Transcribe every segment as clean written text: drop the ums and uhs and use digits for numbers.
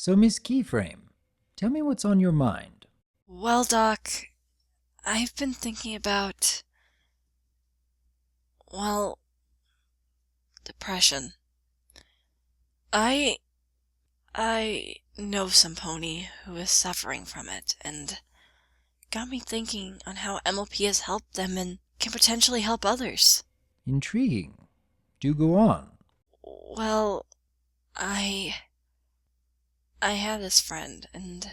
So, Miss Keyframe, tell me what's on your mind. Well, Doc, I've been thinking about, well, depression. I I know some pony who is suffering from it, and got me thinking on how MLP has helped them and can potentially help others. Intriguing. Do go on. Well, I I have this friend, and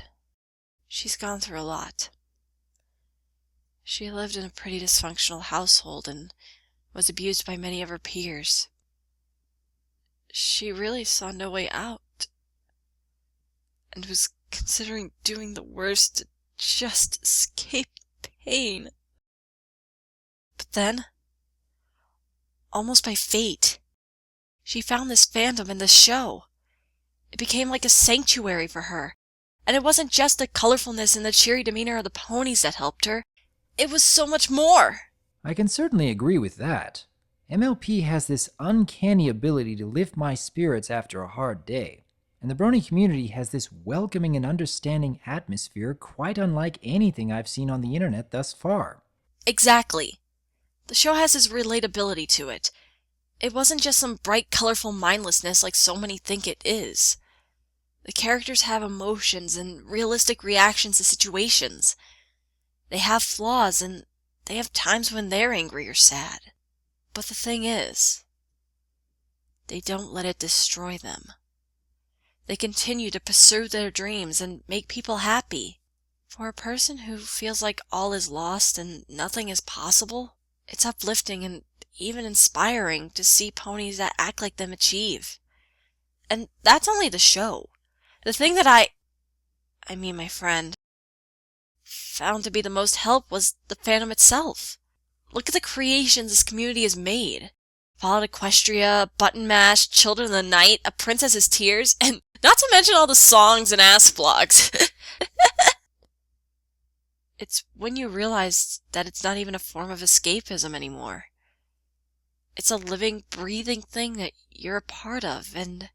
she's gone through a lot. She lived in a pretty dysfunctional household and was abused by many of her peers. She really saw no way out and was considering doing the worst to just escape pain. But then, almost by fate, she found this fandom and this show. It became like a sanctuary for her. And it wasn't just the colorfulness and the cheery demeanor of the ponies that helped her. It was so much more. I can certainly agree with that. MLP has this uncanny ability to lift my spirits after a hard day, and the Brony community has this welcoming and understanding atmosphere quite unlike anything I've seen on the internet thus far. Exactly. The show has this relatability to it. It wasn't just some bright, colorful mindlessness like so many think it is. The characters have emotions and realistic reactions to situations. They have flaws, and they have times when they're angry or sad. But the thing is, they don't let it destroy them. They continue to pursue their dreams and make people happy. For a person who feels like all is lost and nothing is possible, it's uplifting and even inspiring to see ponies that act like them achieve. And that's only the show. The thing that I mean my friend, found to be the most help was the fandom itself. Look at the creations this community has made. Fallout Equestria, Button Mash, Children of the Night, A Princess's Tears, and not to mention all the songs and ass vlogs. It's when you realize that it's not even a form of escapism anymore. It's a living, breathing thing that you're a part of, and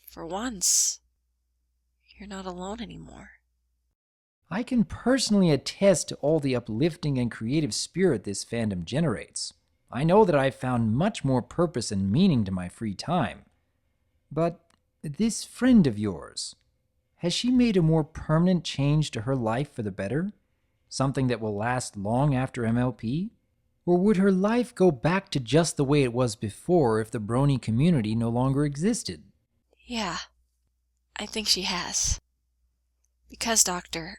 for once, you're not alone anymore. I can personally attest to all the uplifting and creative spirit this fandom generates. I know that I've found much more purpose and meaning to my free time. But this friend of yours, has she made a more permanent change to her life for the better? Something that will last long after MLP? Or would her life go back to just the way it was before if the Brony community no longer existed? Yeah, I think she has. Because, Doctor,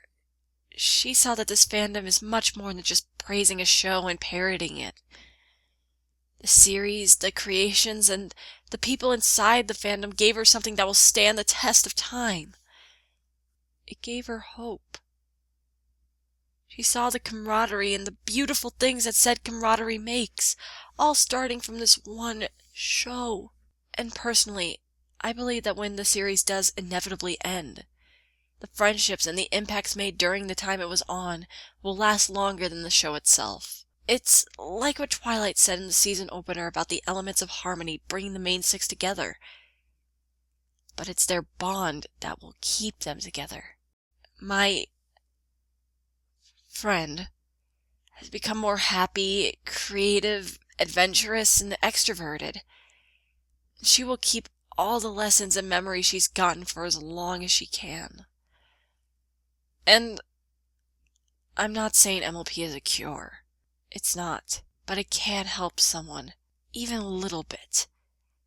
she saw that this fandom is much more than just praising a show and parroting it. The series, the creations, and the people inside the fandom gave her something that will stand the test of time. It gave her hope. She saw the camaraderie and the beautiful things that said camaraderie makes, all starting from this one show. And personally, I believe that when the series does inevitably end, the friendships and the impacts made during the time it was on will last longer than the show itself. It's like what Twilight said in the season opener about the elements of harmony bringing the main six together. But it's their bond that will keep them together. My friend has become more happy, creative, adventurous, and extroverted. She will keep all the lessons and memories she's gotten for as long as she can. And I'm not saying MLP is a cure. It's not. But it can help someone, even a little bit,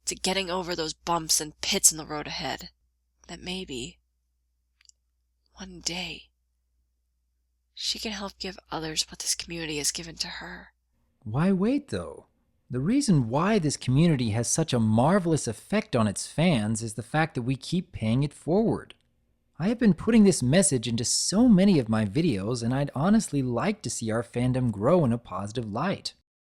to getting over those bumps and pits in the road ahead. That maybe, one day, she can help give others what this community has given to her. Why wait, though? The reason why this community has such a marvelous effect on its fans is the fact that we keep paying it forward. I have been putting this message into so many of my videos, and I'd honestly like to see our fandom grow in a positive light.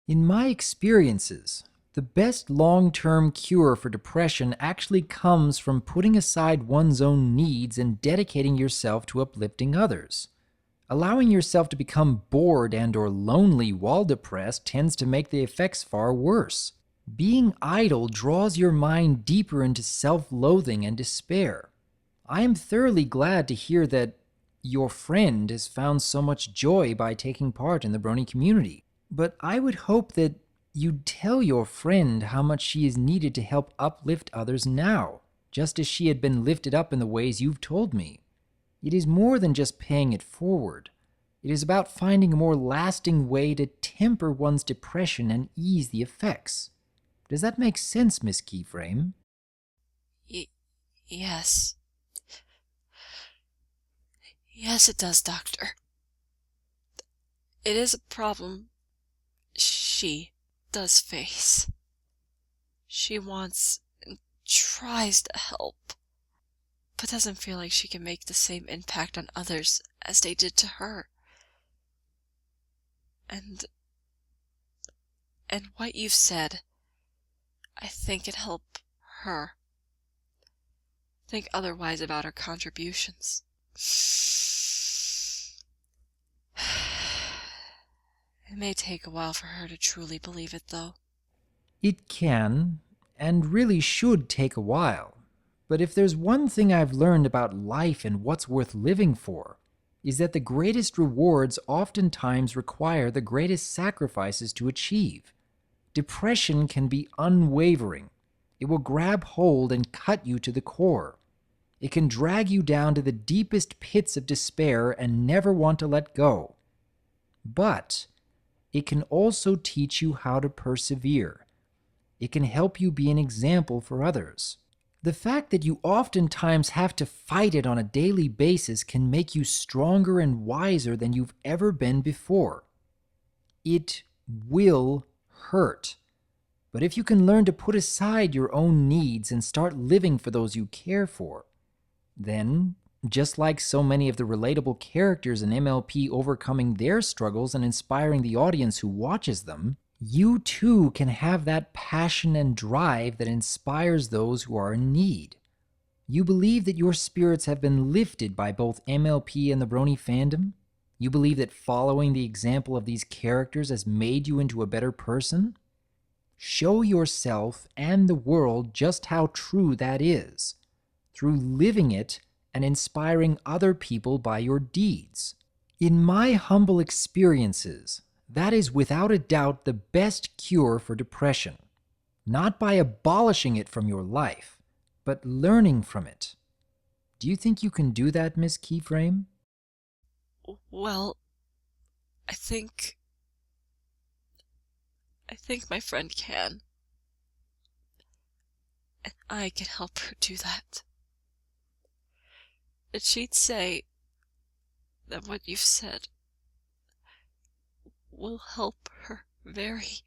In my experiences, the best long-term cure for depression actually comes from putting aside one's own needs and dedicating yourself to uplifting others. Allowing yourself to become bored and/or lonely while depressed tends to make the effects far worse. Being idle draws your mind deeper into self-loathing and despair. I am thoroughly glad to hear that your friend has found so much joy by taking part in the Brony community. But I would hope that you'd tell your friend how much she is needed to help uplift others now, just as she had been lifted up in the ways you've told me. It is more than just paying it forward. It is about finding a more lasting way to temper one's depression and ease the effects. Does that make sense, Miss Keyframe? Yes. Yes, it does, Doctor. It is a problem she does face. She wants and tries to help, but doesn't feel like she can make the same impact on others as they did to her. And what you've said, I think can help her think otherwise about her contributions. It may take a while for her to truly believe it, though. It can, and really should take a while. But if there's one thing I've learned about life and what's worth living for, is that the greatest rewards oftentimes require the greatest sacrifices to achieve. Depression can be unwavering. It will grab hold and cut you to the core. It can drag you down to the deepest pits of despair and never want to let go. But it can also teach you how to persevere. It can help you be an example for others. The fact that you oftentimes have to fight it on a daily basis can make you stronger and wiser than you've ever been before. It will hurt. But if you can learn to put aside your own needs and start living for those you care for, then, just like so many of the relatable characters in MLP overcoming their struggles and inspiring the audience who watches them, you too can have that passion and drive that inspires those who are in need. You believe that your spirits have been lifted by both MLP and the Brony fandom? You believe that following the example of these characters has made you into a better person? Show yourself and the world just how true that is, through living it and inspiring other people by your deeds. In my humble experiences, that is without a doubt the best cure for depression. Not by abolishing it from your life, but learning from it. Do you think you can do that, Miss Keyframe? Well, I think my friend can. And I can help her do that. And she'd say that what you've said will help her very,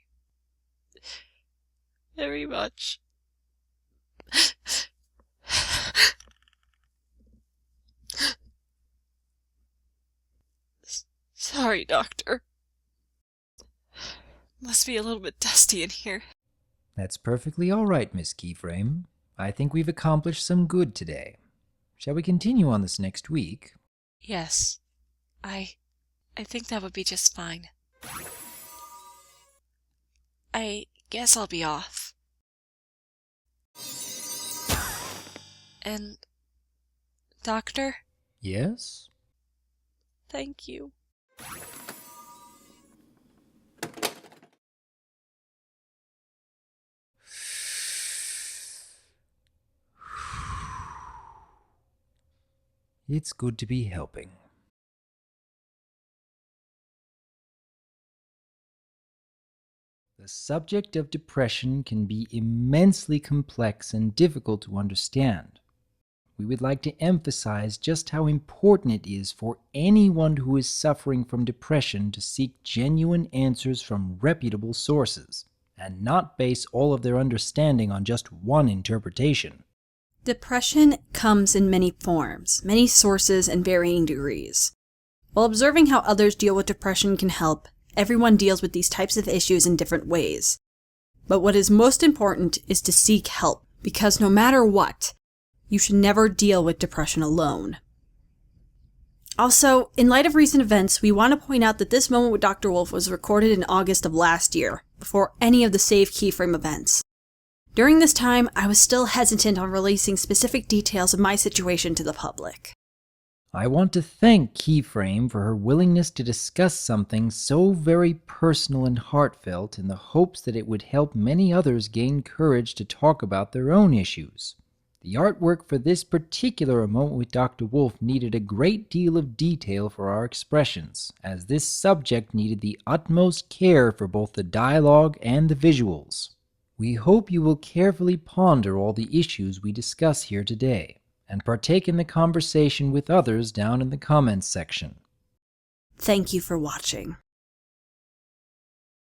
very much. Sorry, Doctor. Must be a little bit dusty in here. That's perfectly all right, Miss Keyframe. I think we've accomplished some good today. Shall we continue on this next week? Yes. I think that would be just fine. I guess I'll be off. And, Doctor? Yes? Thank you. It's good to be helping. The subject of depression can be immensely complex and difficult to understand. We would like to emphasize just how important it is for anyone who is suffering from depression to seek genuine answers from reputable sources, and not base all of their understanding on just one interpretation. Depression comes in many forms, many sources, and varying degrees. While observing how others deal with depression can help, everyone deals with these types of issues in different ways. But what is most important is to seek help, because no matter what, you should never deal with depression alone. Also, in light of recent events, we want to point out that this moment with Dr. Wolf was recorded in August of last year, before any of the Save Keyframe events. During this time, I was still hesitant on releasing specific details of my situation to the public. I want to thank Keyframe for her willingness to discuss something so very personal and heartfelt in the hopes that it would help many others gain courage to talk about their own issues. The artwork for this particular moment with Dr. Wolf needed a great deal of detail for our expressions, as this subject needed the utmost care for both the dialogue and the visuals. We hope you will carefully ponder all the issues we discuss here today, and partake in the conversation with others down in the comments section. Thank you for watching.